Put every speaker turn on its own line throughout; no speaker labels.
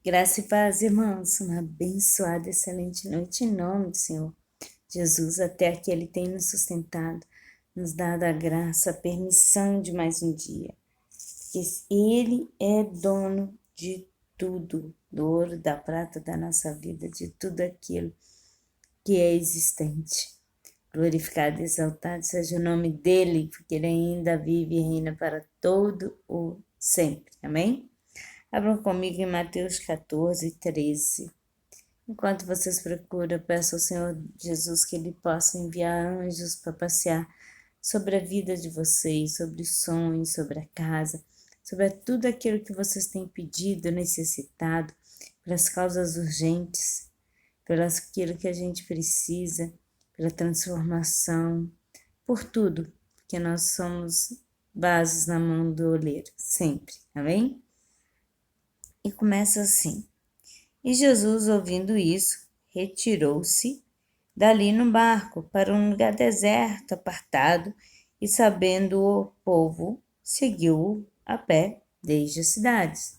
Graça e paz, irmãos, uma abençoada, excelente noite em nome do Senhor Jesus. Até aqui Ele tem nos sustentado, nos dado a graça, a permissão de mais um dia. Ele é dono de tudo, do ouro, da prata, da nossa vida, de tudo aquilo que é existente. Glorificado e exaltado seja o nome dEle, porque Ele ainda vive e reina para todo o sempre. Amém? Abram comigo em Mateus 14, 13. Enquanto vocês procuram, peço ao Senhor Jesus que Ele possa enviar anjos para passear sobre a vida de vocês, sobre os sonhos, sobre a casa, sobre tudo aquilo que vocês têm pedido, necessitado, pelas causas urgentes, pelas aquilo que a gente precisa, pela transformação, por tudo, porque nós somos vasos na mão do oleiro, sempre, amém? E começa assim: E Jesus, ouvindo isso, retirou-se dali no barco para um lugar deserto, apartado, e sabendo o povo, seguiu-o a pé desde as cidades.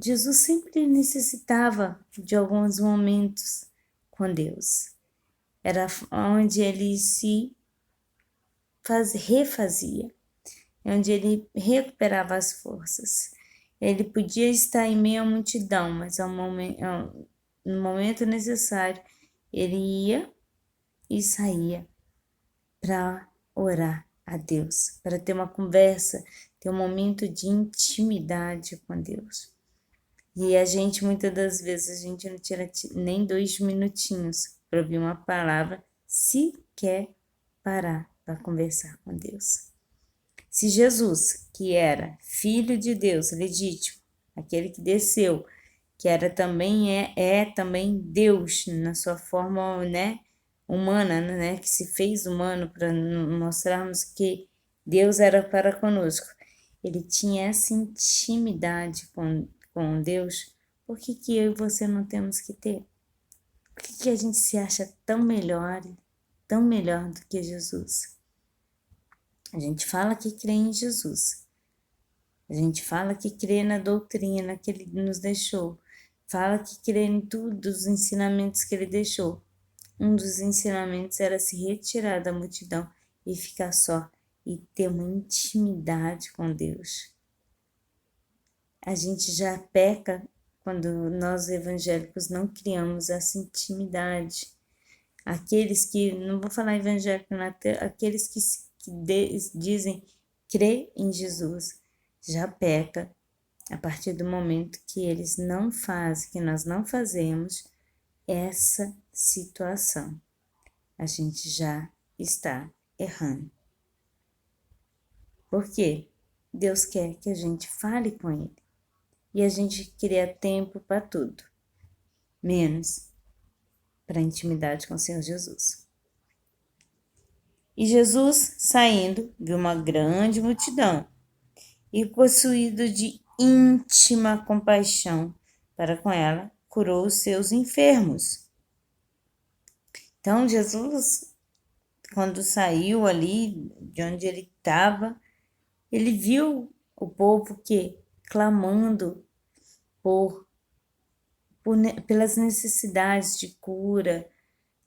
Jesus sempre necessitava de alguns momentos com Deus. Era onde ele se refazia, onde ele recuperava as forças. Ele podia estar em meio à multidão, mas no momento necessário, ele ia e saía para orar a Deus, para ter uma conversa, ter um momento de intimidade com Deus. E a gente, muitas das vezes, a gente não tira nem 2 minutinhos para ouvir uma palavra, se quer parar para conversar com Deus. Se Jesus, que era Filho de Deus, legítimo, aquele que desceu, que era também é também Deus na sua forma, humana, que se fez humano para mostrarmos que Deus era para conosco. Ele tinha essa intimidade com Deus. Por que eu e você não temos que ter? Por que a gente se acha tão melhor do que Jesus? A gente fala que crê em Jesus. A gente fala que crê na doutrina que Ele nos deixou. Fala que crê em todos os ensinamentos que Ele deixou. Um dos ensinamentos era se retirar da multidão e ficar só e ter uma intimidade com Deus. A gente já peca quando nós evangélicos não criamos essa intimidade. Aqueles que, não vou falar evangélico, aqueles que dizem crer em Jesus, já peca a partir do momento que eles não fazem, que nós não fazemos essa situação. A gente já está errando. Por quê? Deus quer que a gente fale com Ele. E a gente cria tempo para tudo, menos para a intimidade com o Senhor Jesus. E Jesus, saindo, viu uma grande multidão e, possuído de íntima compaixão para com ela, curou os seus enfermos. Então, Jesus, quando saiu ali de onde ele estava, ele viu o povo clamando pelas necessidades de cura,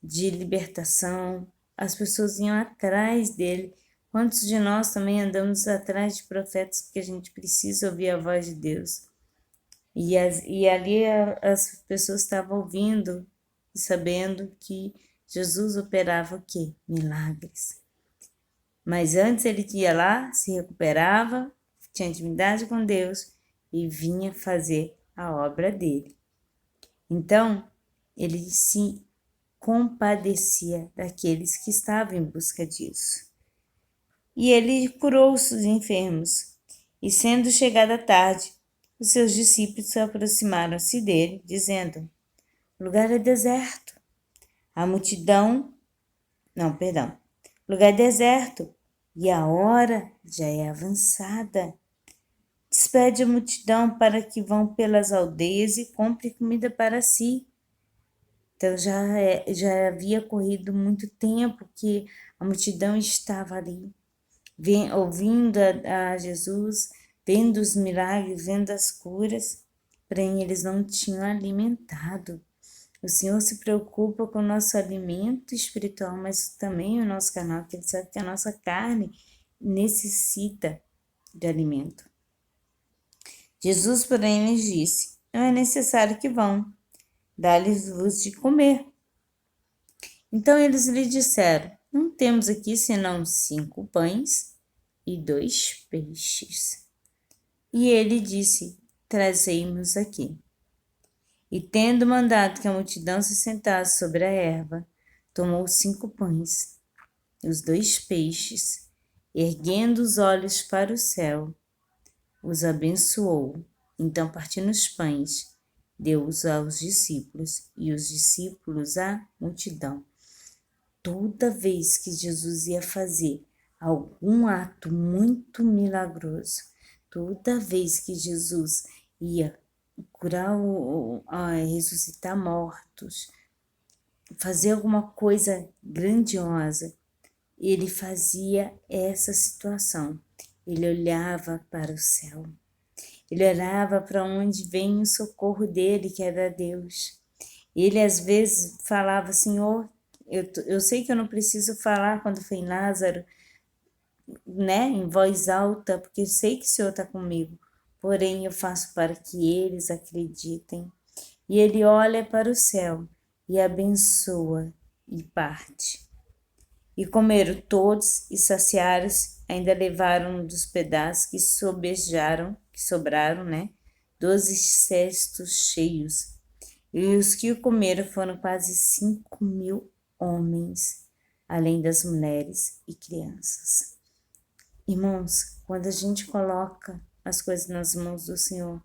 de libertação. As pessoas iam atrás dele. Quantos de nós também andamos atrás de profetas porque a gente precisa ouvir a voz de Deus? E ali as pessoas estavam ouvindo e sabendo que Jesus operava o quê? Milagres. Mas antes ele ia lá, se recuperava, tinha intimidade com Deus e vinha fazer a obra dele. Então, ele se compadecia daqueles que estavam em busca disso. E ele curou os enfermos. E sendo chegada a tarde, os seus discípulos se aproximaram-se dele, dizendo: o lugar é deserto. Lugar é deserto, e a hora já é avançada. Despede a multidão para que vão pelas aldeias e compre comida para si. Então já havia corrido muito tempo que a multidão estava ali, ouvindo a Jesus, vendo os milagres, vendo as curas, porém eles não tinham alimentado. O Senhor se preocupa com o nosso alimento espiritual, mas também o nosso carnal, porque Ele sabe que a nossa carne necessita de alimento. Jesus, porém, lhes disse: não é necessário que vão, dá-lhes-vos de comer. Então eles lhe disseram: não temos aqui senão 5 pães e 2 peixes. E ele disse: trazei-mos aqui. E tendo mandado que a multidão se sentasse sobre a erva, tomou 5 pães e os 2 peixes, erguendo os olhos para o céu, os abençoou. Então, partindo os pães, deu-os aos discípulos e os discípulos à multidão. Toda vez que Jesus ia fazer algum ato muito milagroso, toda vez que Jesus ia curar, ressuscitar mortos, fazer alguma coisa grandiosa, ele fazia essa situação. Ele olhava para o céu. Ele olhava para onde vem o socorro dele, que era Deus. Ele às vezes falava: Senhor, eu sei que eu não preciso falar quando foi em Lázaro, né, em voz alta, porque eu sei que o Senhor está comigo. Porém, eu faço para que eles acreditem. E ele olha para o céu e abençoa e parte. E comeram todos e saciaram-se, ainda levaram dos pedaços que sobraram, né? 12 cestos cheios. E os que o comeram foram quase 5.000 homens, além das mulheres e crianças. Irmãos, quando a gente coloca as coisas nas mãos do Senhor,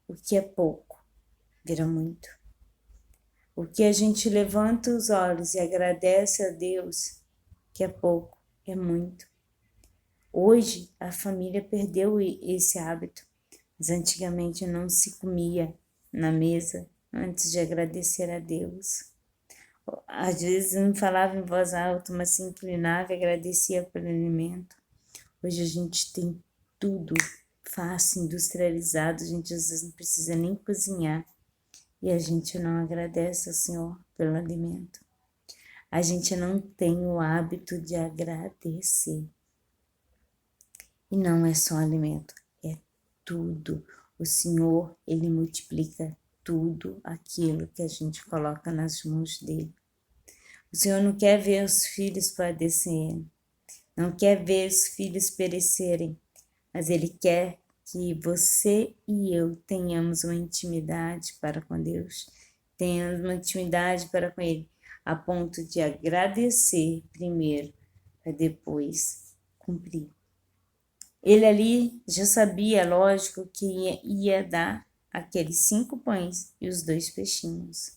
o que é pouco vira muito. O que a gente levanta os olhos e agradece a Deus, que é pouco, é muito. Hoje a família perdeu esse hábito, mas antigamente não se comia na mesa antes de agradecer a Deus. Às vezes não falava em voz alta, mas se inclinava e agradecia pelo alimento. Hoje a gente tem tudo fácil, industrializado, a gente às vezes não precisa nem cozinhar e a gente não agradece ao Senhor pelo alimento. A gente não tem o hábito de agradecer. E não é só alimento, é tudo. O Senhor, Ele multiplica tudo aquilo que a gente coloca nas mãos dele. O Senhor não quer ver os filhos padecerem, não quer ver os filhos perecerem, mas Ele quer que você e eu tenhamos uma intimidade para com Deus, tenhamos uma intimidade para com Ele, a ponto de agradecer primeiro, para depois cumprir. Ele ali já sabia, lógico, que ia dar aqueles 5 pães e os 2 peixinhos.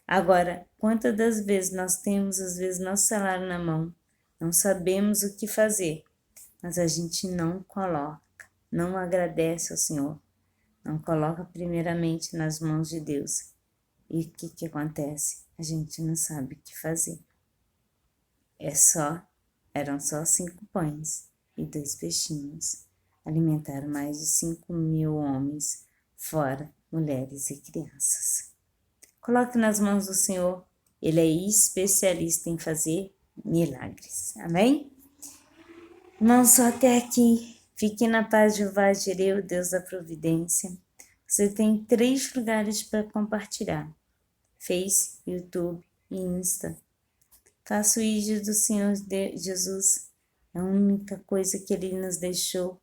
Agora, quantas das vezes nós temos, às vezes, nosso salário na mão, não sabemos o que fazer, mas a gente não coloca, não agradece ao Senhor, não coloca primeiramente nas mãos de Deus. E o que acontece? A gente não sabe o que fazer. Eram só 5 pães e 2 peixinhos. Alimentaram mais de 5.000 homens, fora mulheres e crianças. Coloque nas mãos do Senhor, Ele é especialista em fazer milagres. Amém? Irmãos, só até aqui. Fique na paz de Jeová Jireh, o Deus da providência. Você tem 3 lugares para compartilhar: Face, YouTube e Insta. Faça o vídeo do Senhor Jesus. A única coisa que Ele nos deixou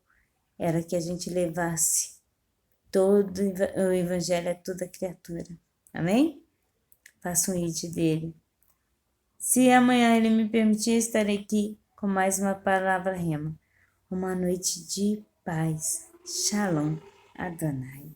era que a gente levasse todo o Evangelho a toda criatura. Amém? Faça um vídeo dele. Se amanhã Ele me permitir, estarei aqui com mais uma palavra rema. Uma noite de paz. Shalom Adonai.